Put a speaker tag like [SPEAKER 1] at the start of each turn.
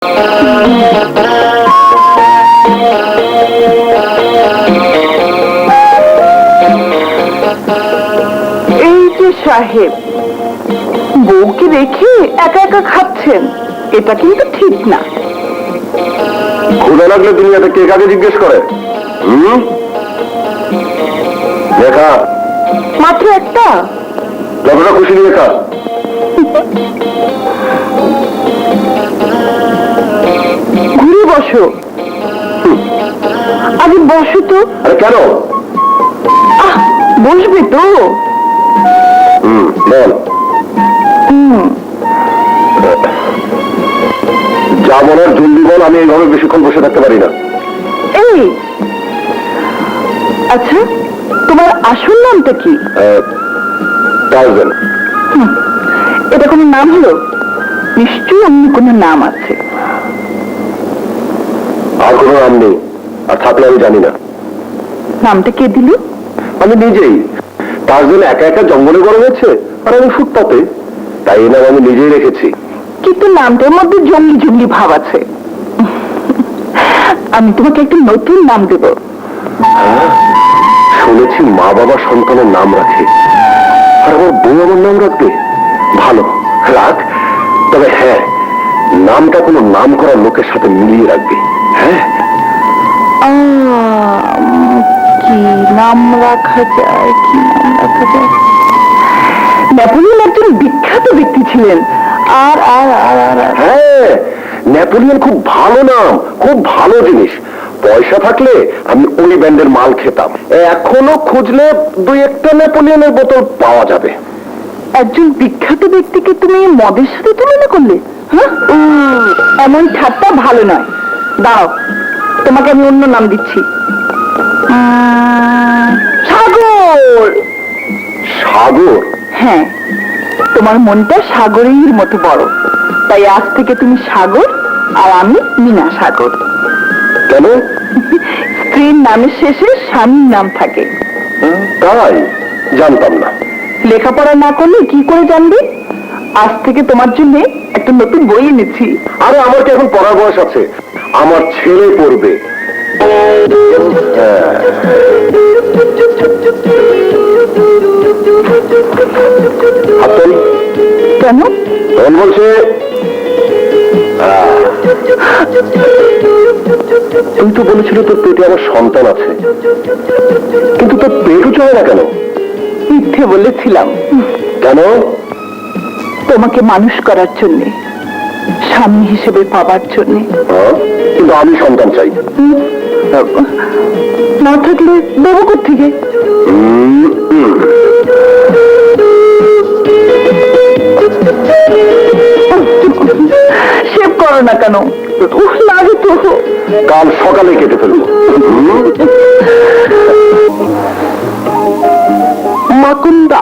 [SPEAKER 1] এই যে সাহেব, বউকে রেখে একা একা খাচ্ছেন, এটা কিন্তু ঠিক না।
[SPEAKER 2] ক্ষুধা লাগলে দুনিয়াতে কে কাকে জিজ্ঞেস করে? দেখা
[SPEAKER 1] মাত্র একটা,
[SPEAKER 2] যতটা খুশি নিয়ে খা।
[SPEAKER 1] ঘুরে বসো। আরে বসো তো।
[SPEAKER 2] আরে কেন?
[SPEAKER 1] বসবে তো?
[SPEAKER 2] বল। যা বলার জলদি বল, আমি এইভাবে বেশিক্ষণ বসে থাকতে পারি না।
[SPEAKER 1] এই আচ্ছা, তোমার আসল নামটা কি?
[SPEAKER 2] টার্জান।
[SPEAKER 1] এটা কোনো নাম হলো? নিশ্চয়ই অন্য কোনো নাম আছে।
[SPEAKER 2] আর কোনো নাম নেই, আর থাকলে আমি জানি না।
[SPEAKER 1] নামটা কে দিল?
[SPEAKER 2] আমি নিজেই। টার্জান একা একা জঙ্গলে বড় হয়েছে, আর আমি ফুটপাতে, তাই এই নাম আমি নিজেই রেখেছি।
[SPEAKER 1] কিন্তু নামটার মধ্যে জঙ্গলি জঙ্গলি ভাব আছে। আমি তোমাকে একটা নতুন নাম দেব।
[SPEAKER 2] শুনেছি মা বাবা সন্তানের নাম রাখে, আর আমার বউ আমার নাম রাখবে। ভালো, রাখ। তবে হ্যাঁ, নামটা কোনো নাম করা লোকের সাথে মিলিয়ে রাখবে। হ্যাঁ,
[SPEAKER 1] কি নাম রাখা যায়? কি নাম রাখা যায়? নেপোলিয়ন একজন বিখ্যাত ব্যক্তি ছিলেন। আর আর আর আর আর
[SPEAKER 2] হ্যাঁ, নেপোলিয়ন খুব ভালো নাম, খুব ভালো জিনিস। পয়সা থাকলে আমি ওই ব্যান্ডের মাল খেতাম। এখনো খুঁজলে দুই একটা নেপোলিয়নের বোতল পাওয়া যাবে।
[SPEAKER 1] একজন বিখ্যাত ব্যক্তিকে তুমি মদের সাথে তুলনা করলে? হ্যাঁ, এমন ঠাট্টা ভালো নয়। দাও, তোমাকে আমি অন্য নাম দিচ্ছি। সাগর।
[SPEAKER 2] সাগর?
[SPEAKER 1] হ্যাঁ, তোমার মনটা সাগরের মতো বড়, তাই আজ থেকে তুমি সাগর, আর আমি মীনা সাগর।
[SPEAKER 2] কেন?
[SPEAKER 1] স্ত্রীর নামের শেষে স্বামীর নাম থাকে।
[SPEAKER 2] তাই জানতাম না।
[SPEAKER 1] লেখাপড়া না করলে কি করে জানবে? আজ থেকে তোমার জন্য একটা নতুন বই এনেছি।
[SPEAKER 2] আরে আমার কি এখন পড়ার বয়স আছে? আমার ছেলে পড়বে।
[SPEAKER 1] কেন?
[SPEAKER 2] তখন বলছে তুই তো বলেছিল তোর পেটে আমার সন্তান আছে, কিন্তু তোর পেটও চলে না কেন?
[SPEAKER 1] মিথ্যে বলেছিলাম।
[SPEAKER 2] কেন?
[SPEAKER 1] তোমাকে মানুষ করার জন্য, স্বামী হিসেবে পাবার জন্য।
[SPEAKER 2] কিন্তু আমি সন্তান চাই।
[SPEAKER 1] না থাকলে দেবো কোত্থেকে? শেভ করো না কেন? লাগে তো।
[SPEAKER 2] কাল সকালে কেটে ফেলবো।
[SPEAKER 1] মাকুন্দা।